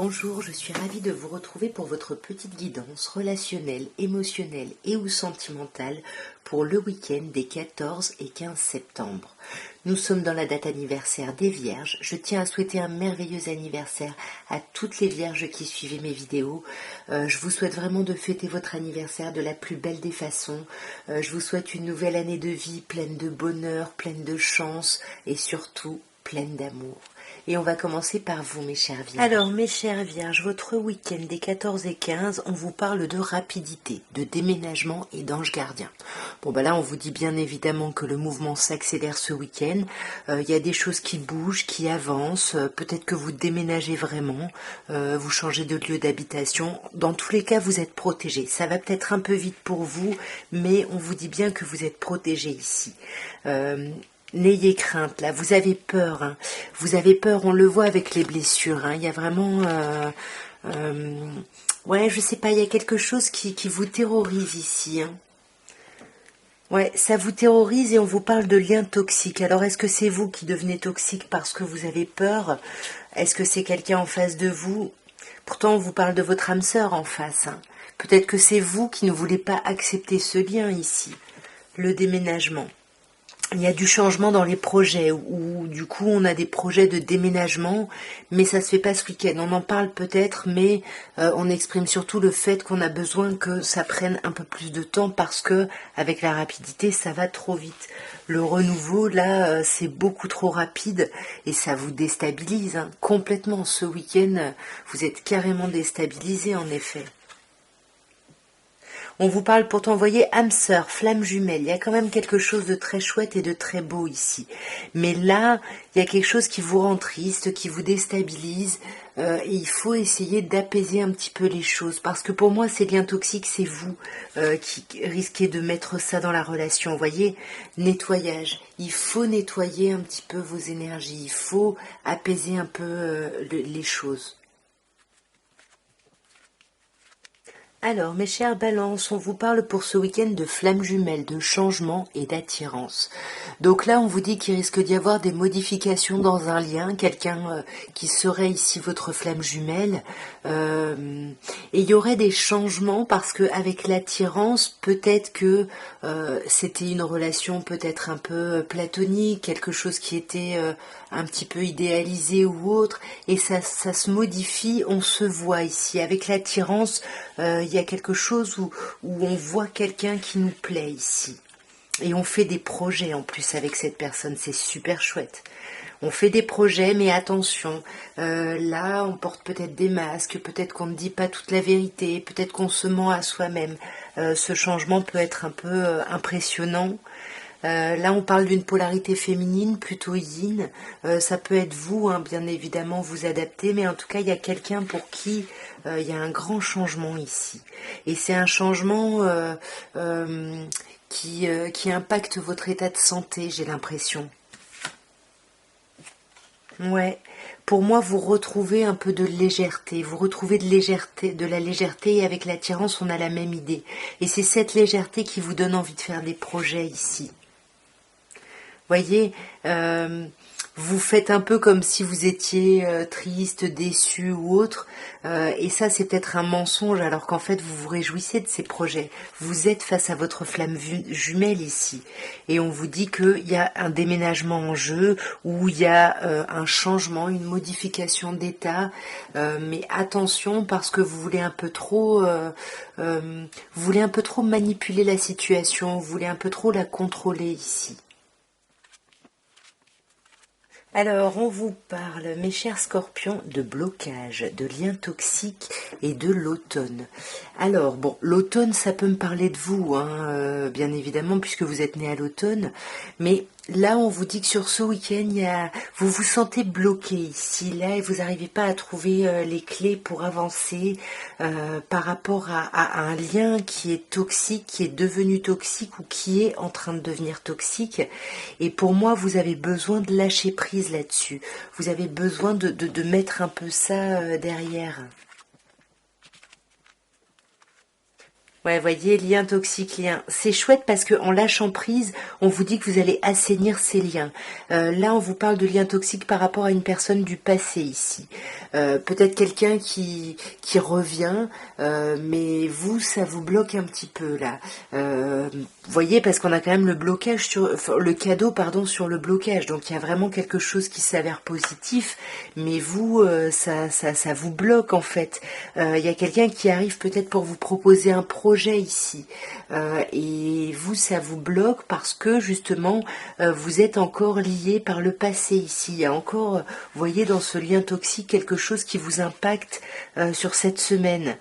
Bonjour, je suis ravie de vous retrouver pour votre petite guidance relationnelle, émotionnelle et ou sentimentale pour le week-end des 14 et 15 septembre. Nous sommes dans la date anniversaire des Vierges. Je tiens à souhaiter un merveilleux anniversaire à toutes les Vierges qui suivaient mes vidéos. Je vous souhaite vraiment de fêter votre anniversaire de la plus belle des façons. Je vous souhaite une nouvelle année de vie pleine de bonheur, pleine de chance et surtout pleine d'amour. Et on va commencer par vous, mes chères Vierges. Alors, mes chères Vierges, votre week-end des 14 et 15, on vous parle de rapidité, de déménagement et d'ange gardien. Bon, là, on vous dit bien évidemment que le mouvement s'accélère ce week-end. Il y a des choses qui bougent, qui avancent. Peut-être que vous déménagez vraiment, vous changez de lieu d'habitation. Dans tous les cas, vous êtes protégés. Ça va peut-être un peu vite pour vous, mais on vous dit bien que vous êtes protégés ici. N'ayez crainte, là, vous avez peur, hein. Vous avez peur, on le voit avec les blessures, hein. Il y a vraiment, ouais, je sais pas, il y a quelque chose qui vous terrorise ici, hein. Ouais, ça vous terrorise et on vous parle de liens toxiques. Alors, est-ce que c'est vous qui devenez toxique parce que vous avez peur? Est-ce que c'est quelqu'un en face de vous? Pourtant, on vous parle de votre âme sœur en face, hein. Peut-être que c'est vous qui ne voulez pas accepter ce lien ici, le déménagement. Il y a du changement dans les projets, où du coup on a des projets de déménagement, mais ça se fait pas ce week-end. On en parle peut-être, mais on exprime surtout le fait qu'on a besoin que ça prenne un peu plus de temps parce que avec la rapidité ça va trop vite. Le renouveau là c'est beaucoup trop rapide et ça vous déstabilise, hein, complètement. Ce week-end vous êtes carrément déstabilisé en effet. On vous parle pourtant, vous voyez, âme sœur, flamme jumelle, il y a quand même quelque chose de très chouette et de très beau ici. Mais là, il y a quelque chose qui vous rend triste, qui vous déstabilise, et il faut essayer d'apaiser un petit peu les choses. Parce que pour moi, ces liens toxiques, c'est vous qui risquez de mettre ça dans la relation. Vous voyez, nettoyage. Il faut nettoyer un petit peu vos énergies, il faut apaiser un peu les choses. Alors, mes chères balances, on vous parle pour ce week-end de flammes jumelles, de changement et d'attirance. Donc là, on vous dit qu'il risque d'y avoir des modifications dans un lien, quelqu'un qui serait ici votre flamme jumelle. Et il y aurait des changements parce que avec l'attirance, peut-être que c'était une relation peut-être un peu platonique, quelque chose qui était un petit peu idéalisé ou autre, et ça se modifie, on se voit ici. Avec l'attirance, il y a quelque chose où on voit quelqu'un qui nous plaît ici. Et on fait des projets en plus avec cette personne, c'est super chouette. On fait des projets, mais attention, là on porte peut-être des masques, peut-être qu'on ne dit pas toute la vérité, peut-être qu'on se ment à soi-même. Ce changement peut être un peu impressionnant. Là on parle d'une polarité féminine, plutôt yin. Ça peut être vous, hein, bien évidemment, vous adapter, mais en tout cas il y a quelqu'un pour qui il y a un grand changement ici. Et c'est un changement qui impacte votre état de santé, j'ai l'impression. Ouais, pour moi, vous retrouvez un peu de légèreté, vous retrouvez de la légèreté, et avec l'attirance, on a la même idée. Et c'est cette légèreté qui vous donne envie de faire des projets ici. Voyez, vous faites un peu comme si vous étiez triste, déçu ou autre, et ça c'est peut-être un mensonge alors qu'en fait vous vous réjouissez de ces projets. Vous êtes face à votre flamme jumelle ici, et on vous dit qu'il y a un déménagement en jeu, ou il y a un changement, une modification d'état, mais attention parce que vous voulez un peu trop, manipuler la situation, vous voulez un peu trop la contrôler ici. Alors, on vous parle, mes chers scorpions, de blocage, de liens toxiques et de l'automne. Alors, bon, l'automne, ça peut me parler de vous, hein, bien évidemment, puisque vous êtes né à l'automne, mais là, on vous dit que sur ce week-end, vous vous sentez bloqué ici, là, et vous n'arrivez pas à trouver les clés pour avancer par rapport à un lien qui est toxique, qui est devenu toxique ou qui est en train de devenir toxique. Et pour moi, vous avez besoin de lâcher prise là-dessus. Vous avez besoin de mettre un peu ça derrière. Ouais, voyez, lien toxique, lien. C'est chouette parce que en lâchant prise, on vous dit que vous allez assainir ces liens. Là, on vous parle de lien toxique par rapport à une personne du passé ici. Peut-être quelqu'un qui revient, mais vous, ça vous bloque un petit peu là. Vous voyez, parce qu'on a quand même le blocage sur le cadeau, pardon, sur le blocage. Donc il y a vraiment quelque chose qui s'avère positif, mais vous, ça vous bloque en fait. Il y a quelqu'un qui arrive peut-être pour vous proposer un projet ici, et vous, ça vous bloque parce que justement, vous êtes encore lié par le passé ici. Il y a encore, vous voyez, dans ce lien toxique quelque chose qui vous impacte sur cette semaine.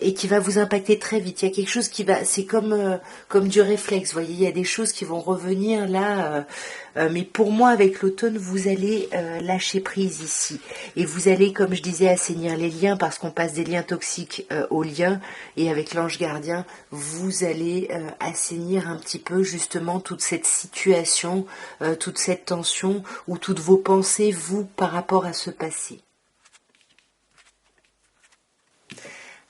Et qui va vous impacter très vite. Il y a quelque chose qui va, c'est comme du réflexe. Vous voyez, il y a des choses qui vont revenir là. Mais pour moi, avec l'automne, vous allez lâcher prise ici. Et vous allez, comme je disais, assainir les liens parce qu'on passe des liens toxiques aux liens. Et avec l'ange gardien, vous allez assainir un petit peu justement toute cette situation, toute cette tension ou toutes vos pensées, vous, par rapport à ce passé.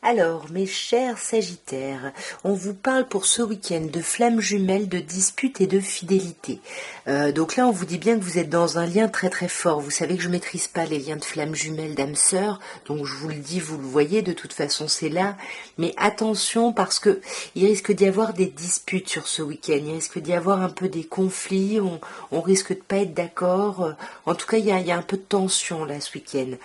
Alors, mes chers Sagittaires, on vous parle pour ce week-end de flammes jumelles, de disputes et de fidélité. Donc là, on vous dit bien que vous êtes dans un lien très très fort. Vous savez que je maîtrise pas les liens de flammes jumelles d'âme sœur, donc je vous le dis, vous le voyez, de toute façon c'est là. Mais attention parce que il risque d'y avoir des disputes sur ce week-end. Il risque d'y avoir un peu des conflits. On risque de pas être d'accord. En tout cas, il y a un peu de tension là ce week-end.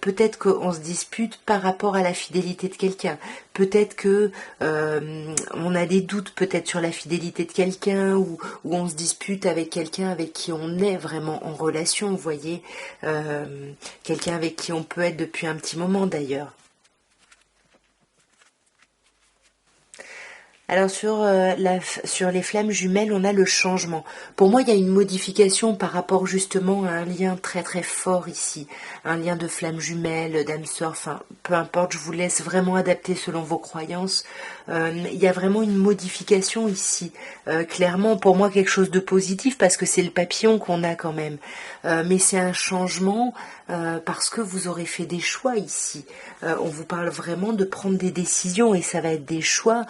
Peut-être qu'on se dispute par rapport à la fidélité de quelqu'un. Peut-être que on a des doutes peut-être sur la fidélité de quelqu'un ou on se dispute avec quelqu'un avec qui on est vraiment en relation, vous voyez, quelqu'un avec qui on peut être depuis un petit moment d'ailleurs. Alors sur les flammes jumelles, on a le changement. Pour moi, il y a une modification par rapport justement à un lien très très fort ici. Un lien de flammes jumelles, d'âme sœur, enfin peu importe, je vous laisse vraiment adapter selon vos croyances. Il y a vraiment une modification ici. Clairement, pour moi, quelque chose de positif parce que c'est le papillon qu'on a quand même. Mais c'est un changement parce que vous aurez fait des choix ici. On vous parle vraiment de prendre des décisions et ça va être des choix,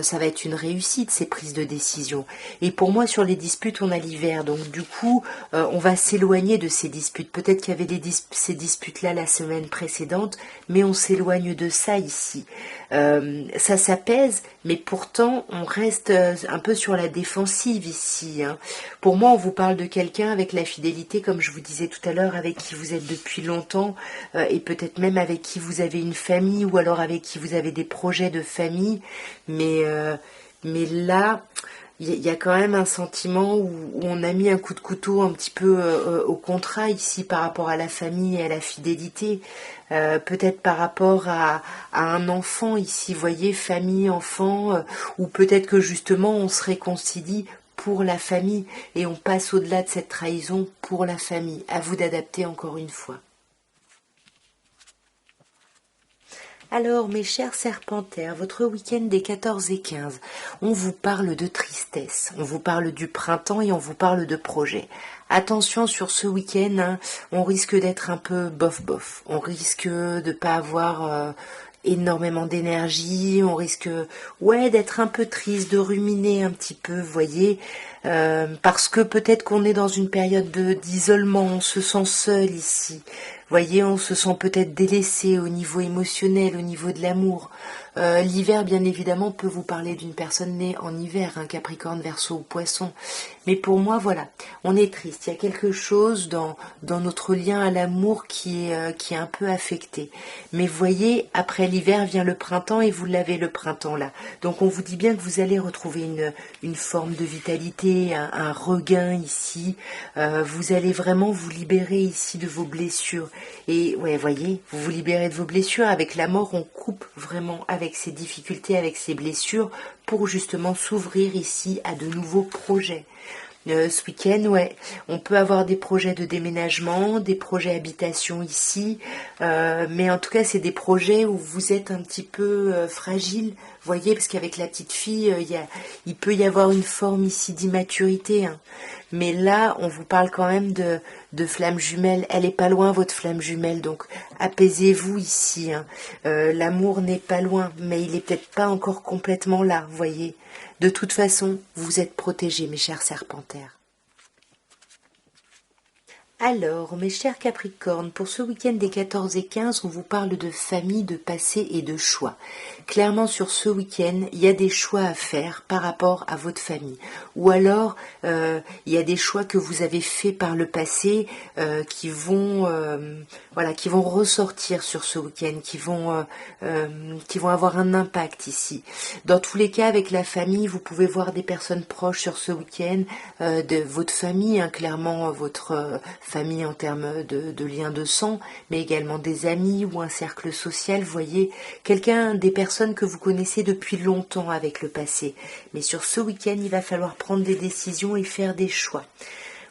ça va être une réussite ces prises de décision. Et pour moi sur les disputes on a l'hiver, donc du coup on va s'éloigner de ces disputes. Peut-être qu'il y avait ces disputes là la semaine précédente, mais on s'éloigne de ça ici. Ça s'apaise, mais pourtant on reste un peu sur la défensive ici. Hein. Pour moi, on vous parle de quelqu'un avec la fidélité, comme je vous disais tout à l'heure, avec qui vous êtes depuis longtemps, et peut-être même avec qui vous avez une famille, ou alors avec qui vous avez des projets de famille. Mais là, il y a quand même un sentiment où on a mis un coup de couteau un petit peu au contrat ici par rapport à la famille et à la fidélité. Peut-être par rapport à un enfant ici, voyez, famille, enfant, ou peut-être que justement on se réconcilie pour la famille et on passe au-delà de cette trahison pour la famille. À vous d'adapter encore une fois. Alors, mes chers serpentaires, votre week-end des 14 et 15, on vous parle de tristesse, on vous parle du printemps et on vous parle de projets. Attention sur ce week-end, hein, on risque d'être un peu bof-bof, on risque de pas avoir énormément d'énergie, on risque d'être un peu triste, de ruminer un petit peu, vous voyez, parce que peut-être qu'on est dans une période d'isolement, on se sent seul ici. Voyez, on se sent peut-être délaissé au niveau émotionnel, au niveau de l'amour. L'hiver, bien évidemment, peut vous parler d'une personne née en hiver, un Capricorne, Verseau ou Poisson. Mais pour moi, voilà, on est triste. Il y a quelque chose dans notre lien à l'amour qui est un peu affecté. Mais voyez, après l'hiver vient le printemps et vous l'avez le printemps là. Donc on vous dit bien que vous allez retrouver une forme de vitalité, un regain ici. Vous allez vraiment vous libérer ici de vos blessures. Et ouais, voyez, vous vous libérez de vos blessures. Avec la mort, on coupe vraiment avec ces difficultés, avec ces blessures, pour justement s'ouvrir ici à de nouveaux projets. Ce week-end, ouais, on peut avoir des projets de déménagement, des projets habitation ici, mais en tout cas, c'est des projets où vous êtes un petit peu fragile, voyez, parce qu'avec la petite fille, il peut y avoir une forme ici d'immaturité, hein. Mais là, on vous parle quand même de flamme jumelle. Elle est pas loin, votre flamme jumelle, donc apaisez-vous ici, hein. L'amour n'est pas loin, mais il est peut-être pas encore complètement là, voyez. De toute façon, vous êtes protégés, mes chers serpentaires. Alors, mes chers Capricornes, pour ce week-end des 14 et 15, on vous parle de famille, de passé et de choix. Clairement, sur ce week-end, il y a des choix à faire par rapport à votre famille. Ou alors, il y a des choix que vous avez faits par le passé qui vont ressortir sur ce week-end, qui vont avoir un impact ici. Dans tous les cas, avec la famille, vous pouvez voir des personnes proches sur ce week-end, de votre famille, hein, clairement votre famille en termes de liens de sang, mais également des amis ou un cercle social, vous voyez, des personnes que vous connaissez depuis longtemps avec le passé. Mais sur ce week-end, il va falloir prendre des décisions et faire des choix.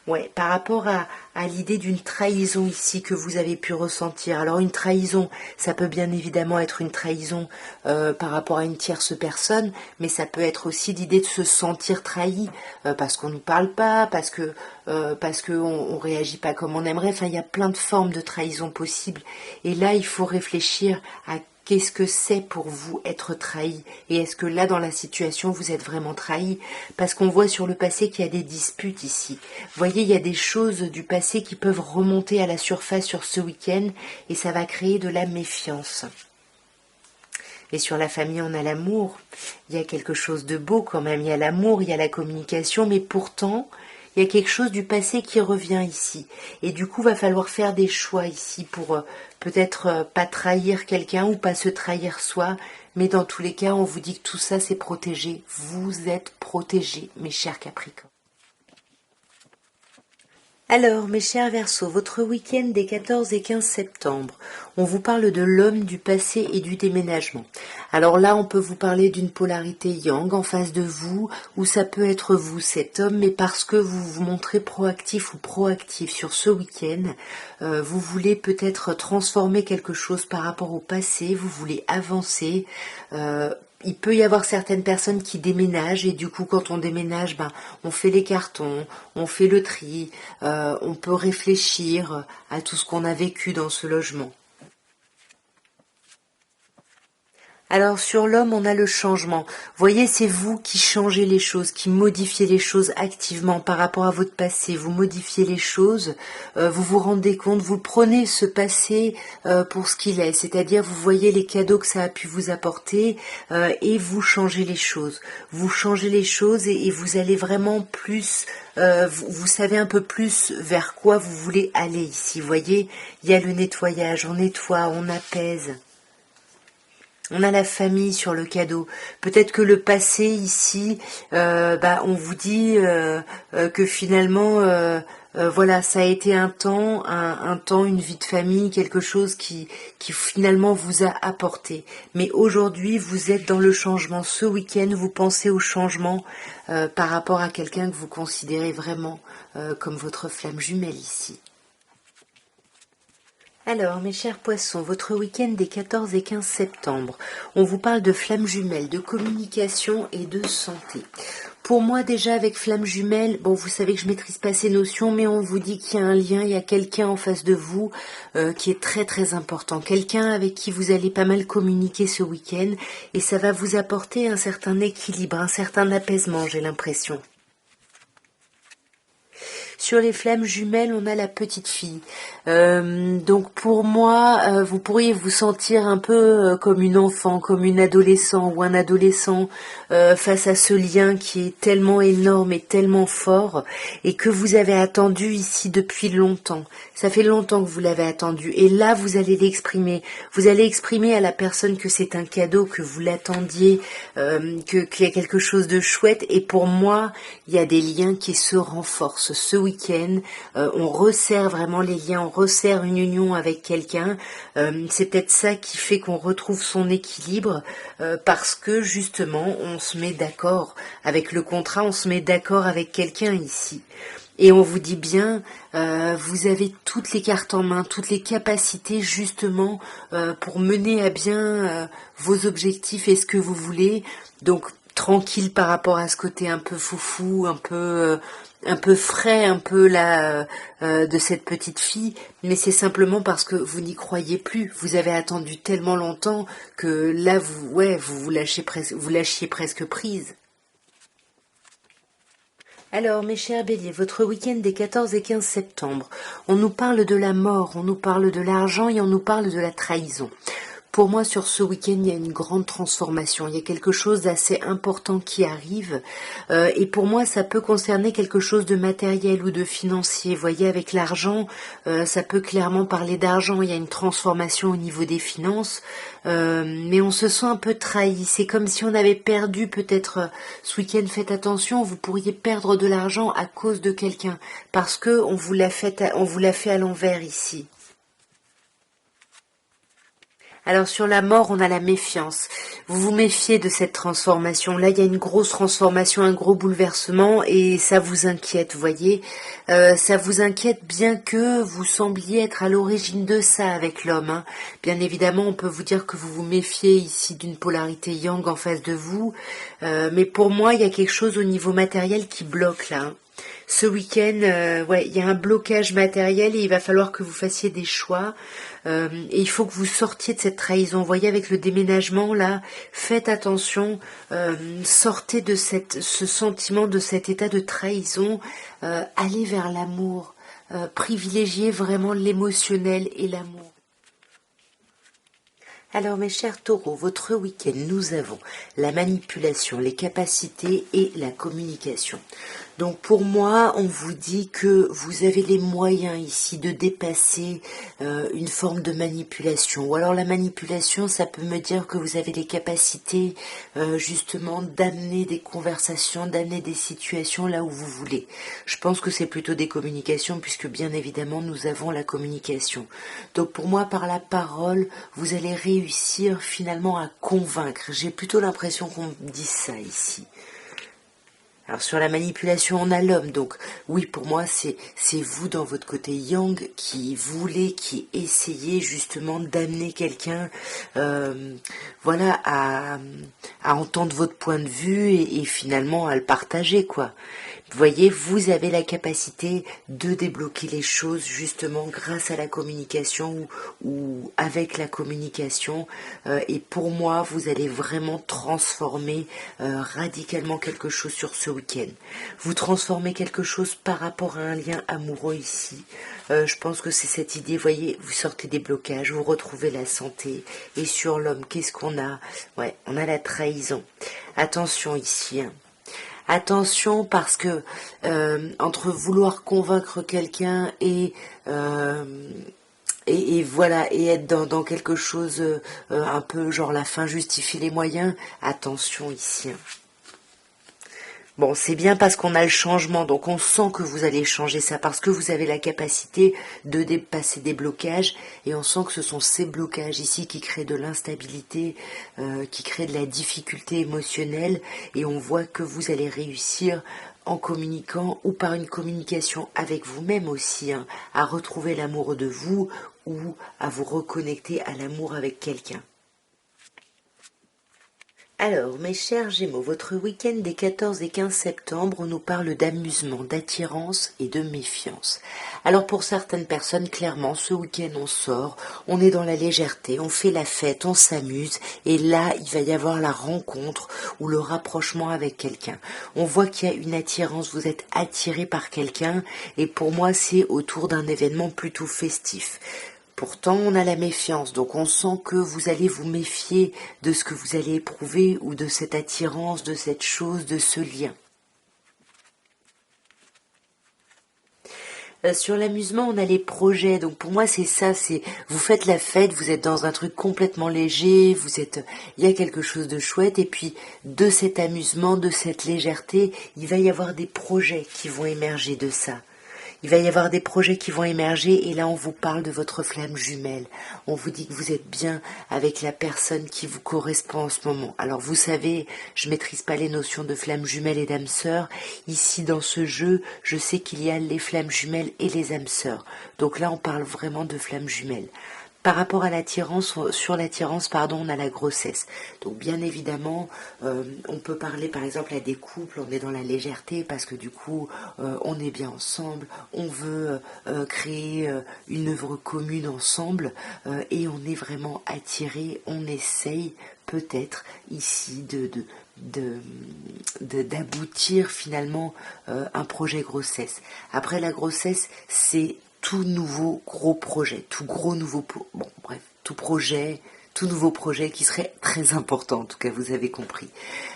Ouais, par rapport à l'idée d'une trahison ici que vous avez pu ressentir. Alors une trahison, ça peut bien évidemment être une trahison par rapport à une tierce personne, mais ça peut être aussi l'idée de se sentir trahi parce qu'on ne nous parle pas, parce que on réagit pas comme on aimerait. Enfin, il y a plein de formes de trahison possibles. Et là, il faut réfléchir à qu'est-ce que c'est pour vous être trahi? Et est-ce que là, dans la situation, vous êtes vraiment trahi? Parce qu'on voit sur le passé qu'il y a des disputes ici. Vous voyez, il y a des choses du passé qui peuvent remonter à la surface sur ce week-end et ça va créer de la méfiance. Et sur la famille, on a l'amour. Il y a quelque chose de beau quand même. Il y a l'amour, il y a la communication, mais pourtant, il y a quelque chose du passé qui revient ici. Et du coup, va falloir faire des choix ici pour peut-être pas trahir quelqu'un ou pas se trahir soi. Mais dans tous les cas, on vous dit que tout ça, c'est protégé. Vous êtes protégés, mes chers Capricornes. Alors, mes chers Verseaux, votre week-end des 14 et 15 septembre, on vous parle de l'homme du passé et du déménagement. Alors là, on peut vous parler d'une polarité yang en face de vous, ou ça peut être vous, cet homme, mais parce que vous vous montrez proactif ou proactif sur ce week-end, vous voulez peut-être transformer quelque chose par rapport au passé, vous voulez avancer, il peut y avoir certaines personnes qui déménagent et du coup quand on déménage, on fait les cartons, on fait le tri, on peut réfléchir à tout ce qu'on a vécu dans ce logement. Alors sur l'homme, on a le changement. Voyez, c'est vous qui changez les choses, qui modifiez les choses activement par rapport à votre passé. Vous modifiez les choses, vous vous rendez compte, vous prenez ce passé pour ce qu'il est, c'est-à-dire vous voyez les cadeaux que ça a pu vous apporter et vous changez les choses. Vous changez les choses et vous allez vraiment plus... vous savez un peu plus vers quoi vous voulez aller ici. Vous voyez, il y a le nettoyage, on nettoie, on apaise. On a la famille sur le cadeau. Peut-être que le passé ici, on vous dit que finalement, voilà, ça a été un temps, une vie de famille, quelque chose qui finalement vous a apporté. Mais aujourd'hui, vous êtes dans le changement. Ce week-end, vous pensez au changement par rapport à quelqu'un que vous considérez vraiment comme votre flamme jumelle ici. Alors, mes chers poissons, votre week-end des 14 et 15 septembre, on vous parle de flammes jumelles, de communication et de santé. Pour moi, déjà, avec flammes jumelles, bon, vous savez que je maîtrise pas ces notions, mais on vous dit qu'il y a un lien, il y a quelqu'un en face de vous qui est très très important. Quelqu'un avec qui vous allez pas mal communiquer ce week-end et ça va vous apporter un certain équilibre, un certain apaisement, j'ai l'impression. Sur les flammes jumelles, on a la petite fille. Donc pour moi, vous pourriez vous sentir un peu comme une enfant, comme une adolescent ou un adolescent face à ce lien qui est tellement énorme et tellement fort et que vous avez attendu ici depuis longtemps. Ça fait longtemps que vous l'avez attendu et là vous allez l'exprimer. Vous allez exprimer à la personne que c'est un cadeau, que vous l'attendiez, qu'il y a quelque chose de chouette et pour moi, il y a des liens qui se renforcent. Ce week-end, on resserre vraiment les liens, on resserre une union avec quelqu'un. C'est peut-être ça qui fait qu'on retrouve son équilibre, parce que justement on se met d'accord avec le contrat, on se met d'accord avec quelqu'un ici. Et on vous dit bien, vous avez toutes les cartes en main, toutes les capacités justement pour mener à bien vos objectifs et ce que vous voulez. Donc tranquille par rapport à ce côté un peu foufou, un peu frais, un peu là de cette petite fille. Mais c'est simplement parce que vous n'y croyez plus. Vous avez attendu tellement longtemps que là vous lâchiez presque prise. Alors, mes chers béliers, votre week-end des 14 et 15 septembre, on nous parle de la mort, on nous parle de l'argent et on nous parle de la trahison. Pour moi, sur ce week-end, il y a une grande transformation. Il y a quelque chose d'assez important qui arrive. Et pour moi, ça peut concerner quelque chose de matériel ou de financier. Vous voyez, avec l'argent, ça peut clairement parler d'argent. Il y a une transformation au niveau des finances. Mais on se sent un peu trahi. C'est comme si on avait perdu peut-être ce week-end. Faites attention, vous pourriez perdre de l'argent à cause de quelqu'un. Parce que on vous l'a fait à l'envers ici. Alors sur la mort, on a la méfiance. Vous vous méfiez de cette transformation. Là, il y a une grosse transformation, un gros bouleversement et ça vous inquiète, vous voyez. Ça vous inquiète bien que vous sembliez être à l'origine de ça avec l'homme. Hein. Bien évidemment, on peut vous dire que vous vous méfiez ici d'une polarité yang en face de vous. Mais pour moi, il y a quelque chose au niveau matériel qui bloque là. Hein. Ce week-end, il y a un blocage matériel et il va falloir que vous fassiez des choix. Et il faut que vous sortiez de cette trahison. Vous voyez, avec le déménagement, là, faites attention, sortez de ce sentiment, de cet état de trahison, allez vers l'amour, privilégiez vraiment l'émotionnel et l'amour. Alors mes chers taureaux, votre week-end, nous avons la manipulation, les capacités et la communication. Donc pour moi, on vous dit que vous avez les moyens ici de dépasser une forme de manipulation. Ou alors la manipulation, ça peut me dire que vous avez les capacités justement d'amener des conversations, d'amener des situations là où vous voulez. Je pense que c'est plutôt des communications puisque bien évidemment nous avons la communication. Donc pour moi, par la parole, vous allez réussir finalement à convaincre. J'ai plutôt l'impression qu'on me dise ça ici. Alors sur la manipulation, on a l'homme, donc oui, pour moi, c'est vous dans votre côté yang qui essayez justement d'amener quelqu'un, à entendre votre point de vue et finalement à le partager, quoi. Vous voyez, vous avez la capacité de débloquer les choses justement grâce à la communication ou avec la communication. Et pour moi, vous allez vraiment transformer radicalement quelque chose sur ce week-end. Vous transformez quelque chose par rapport à un lien amoureux ici. Je pense que c'est cette idée, vous voyez, vous sortez des blocages, vous retrouvez la santé. Et sur l'homme, qu'est-ce qu'on a? Ouais, on a la trahison. Attention ici, hein. Attention parce que entre vouloir convaincre quelqu'un et être dans quelque chose un peu genre la fin justifie les moyens, attention ici. Hein. Bon, c'est bien parce qu'on a le changement, donc on sent que vous allez changer ça, parce que vous avez la capacité de dépasser des blocages, et on sent que ce sont ces blocages ici qui créent de l'instabilité, qui créent de la difficulté émotionnelle, et on voit que vous allez réussir en communiquant ou par une communication avec vous-même aussi, hein, à retrouver l'amour de vous ou à vous reconnecter à l'amour avec quelqu'un. Alors, mes chers Gémeaux, votre week-end des 14 et 15 septembre nous parle d'amusement, d'attirance et de méfiance. Alors pour certaines personnes, clairement, ce week-end on sort, on est dans la légèreté, on fait la fête, on s'amuse, et là il va y avoir la rencontre ou le rapprochement avec quelqu'un. On voit qu'il y a une attirance, vous êtes attiré par quelqu'un, et pour moi c'est autour d'un événement plutôt festif. Pourtant, on a la méfiance, donc on sent que vous allez vous méfier de ce que vous allez éprouver ou de cette attirance, de cette chose, de ce lien. Sur l'amusement, on a les projets, donc pour moi c'est ça, c'est vous faites la fête, vous êtes dans un truc complètement léger, il y a quelque chose de chouette, et puis de cet amusement, de cette légèreté, il va y avoir des projets qui vont émerger de ça. il va y avoir des projets qui vont émerger et là on vous parle de votre flamme jumelle. On vous dit que vous êtes bien avec la personne qui vous correspond en ce moment. Alors vous savez, je maîtrise pas les notions de flamme jumelle et d'âme sœur. Ici dans ce jeu, je sais qu'il y a les flammes jumelles et les âmes sœurs. Donc là on parle vraiment de flamme jumelle. Par rapport à l'attirance, sur l'attirance, pardon, on a la grossesse. Donc bien évidemment, on peut parler par exemple à des couples, on est dans la légèreté parce que du coup, on est bien ensemble, on veut créer une œuvre commune ensemble et on est vraiment attiré, on essaye peut-être ici d'aboutir finalement un projet grossesse. Après la grossesse, c'est tout nouveau gros projet, tout gros nouveau, bon bref, tout nouveau projet qui serait très important, en tout cas vous avez compris.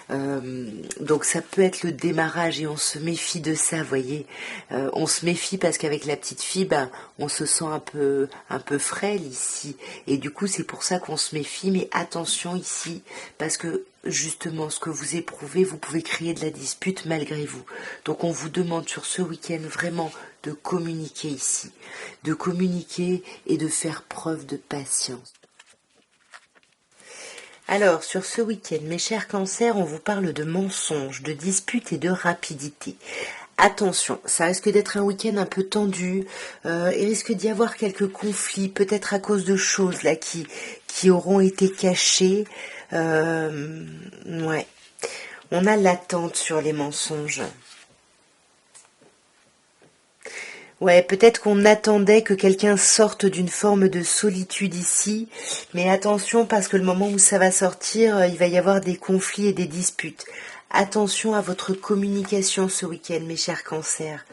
Donc ça peut être le démarrage et on se méfie de ça, voyez. On se méfie parce qu'avec la petite fille, ben, on se sent un peu frêle ici. Et du coup c'est pour ça qu'on se méfie, mais attention ici, parce que justement ce que vous éprouvez, vous pouvez créer de la dispute malgré vous. Donc on vous demande sur ce week-end vraiment de communiquer ici, de communiquer et de faire preuve de patience. Alors, sur ce week-end, mes chers cancers, on vous parle de mensonges, de disputes et de rapidité. Attention, ça risque d'être un week-end un peu tendu, il risque d'y avoir quelques conflits, peut-être à cause de choses là qui auront été cachées. Ouais, on a l'attente sur les mensonges. Ouais, peut-être qu'on attendait que quelqu'un sorte d'une forme de solitude ici, mais attention parce que le moment où ça va sortir, il va y avoir des conflits et des disputes. Attention à votre communication ce week-end, mes chers cancers.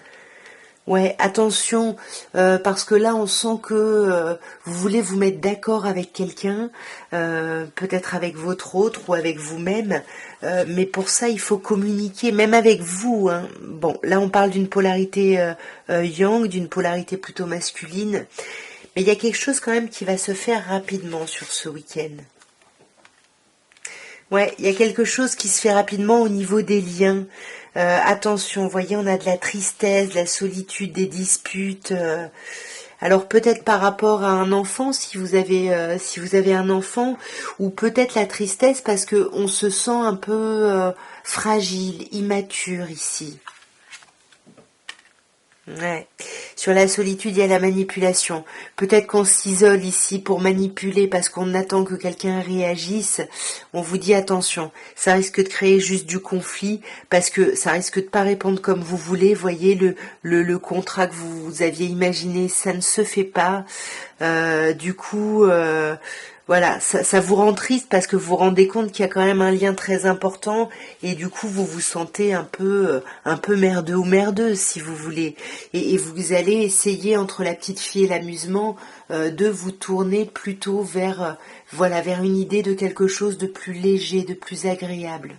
Ouais, attention, parce que là on sent que vous voulez vous mettre d'accord avec quelqu'un, peut-être avec votre autre ou avec vous-même, mais pour ça il faut communiquer, même avec vous. Hein. Bon, là on parle d'une polarité yang, d'une polarité plutôt masculine, mais il y a quelque chose quand même qui va se faire rapidement sur ce week-end. Ouais, il y a quelque chose qui se fait rapidement au niveau des liens. Attention, vous voyez, on a de la tristesse, de la solitude, des disputes. Alors peut-être par rapport à un enfant, si vous avez un enfant, ou peut-être la tristesse parce que on se sent un peu fragile, immature ici. Ouais. Sur la solitude, il y a la manipulation. Peut-être qu'on s'isole ici pour manipuler parce qu'on attend que quelqu'un réagisse. On vous dit attention, ça risque de créer juste du conflit parce que ça risque de pas répondre comme vous voulez. Voyez le contrat que vous aviez imaginé, ça ne se fait pas. Du coup, voilà, ça vous rend triste parce que vous vous rendez compte qu'il y a quand même un lien très important et du coup vous vous sentez un peu merdeux ou merdeuse si vous voulez. Et vous allez essayer entre la petite fille et l'amusement de vous tourner plutôt vers voilà, vers une idée de quelque chose de plus léger, de plus agréable.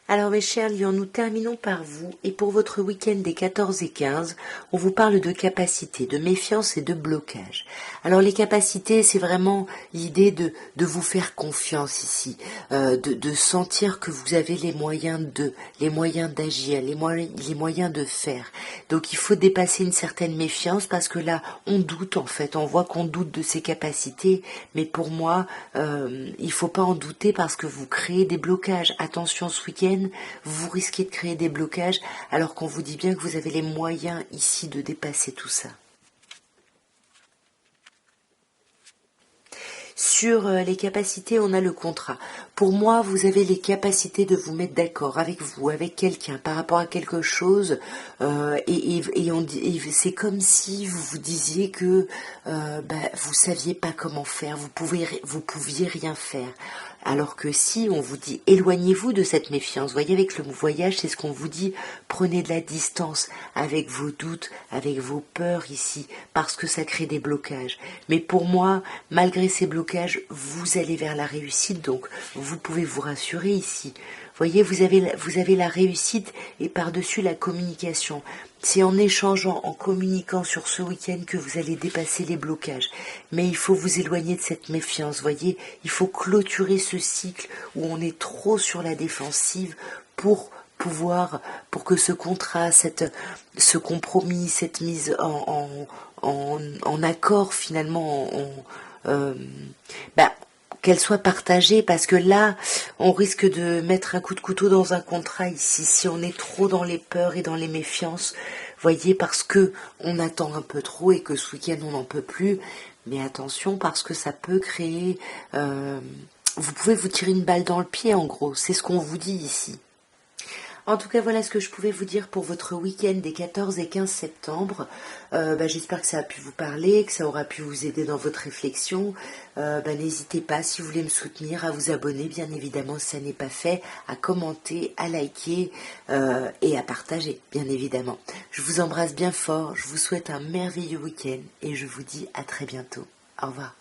Alors mes chers lions, nous terminons par vous et pour votre week-end des 14 et 15, on vous parle de capacité, de méfiance et de blocage. Alors les capacités, c'est vraiment l'idée de vous faire confiance ici, de sentir que vous avez les moyens d'agir, les moyens de faire. Donc il faut dépasser une certaine méfiance parce que là, on doute en fait, on voit qu'on doute de ses capacités, mais pour moi, il faut pas en douter parce que vous créez des blocages. Attention ce week-end, vous risquez de créer des blocages alors qu'on vous dit bien que vous avez les moyens ici de dépasser tout ça. Sur les capacités, on a le contrat. Pour moi, vous avez les capacités de vous mettre d'accord avec vous, avec quelqu'un, par rapport à quelque chose, et c'est comme si vous vous disiez que vous saviez pas comment faire, vous pouviez rien faire. Alors que si on vous dit éloignez-vous de cette méfiance, voyez avec le voyage, c'est ce qu'on vous dit, prenez de la distance avec vos doutes, avec vos peurs ici, parce que ça crée des blocages. Mais pour moi, malgré ces blocages, vous allez vers la réussite, donc vous pouvez vous rassurer ici. Voyez, vous avez la réussite et par-dessus la communication. C'est en échangeant, en communiquant sur ce week-end que vous allez dépasser les blocages. Mais il faut vous éloigner de cette méfiance, voyez. Il faut clôturer ce cycle où on est trop sur la défensive pour pouvoir, pour que ce contrat, ce compromis, cette mise en accord finalement, bah, qu'elle soit partagée, parce que là, on risque de mettre un coup de couteau dans un contrat ici, si on est trop dans les peurs et dans les méfiances, voyez, parce que on attend un peu trop et que ce week-end on n'en peut plus, mais attention, parce que ça peut créer, vous pouvez vous tirer une balle dans le pied en gros, c'est ce qu'on vous dit ici. En tout cas, voilà ce que je pouvais vous dire pour votre week-end des 14 et 15 septembre. J'espère que ça a pu vous parler, que ça aura pu vous aider dans votre réflexion. N'hésitez pas, si vous voulez me soutenir, à vous abonner, bien évidemment, si ça n'est pas fait, à commenter, à liker et à partager, bien évidemment. Je vous embrasse bien fort, je vous souhaite un merveilleux week-end et je vous dis à très bientôt. Au revoir.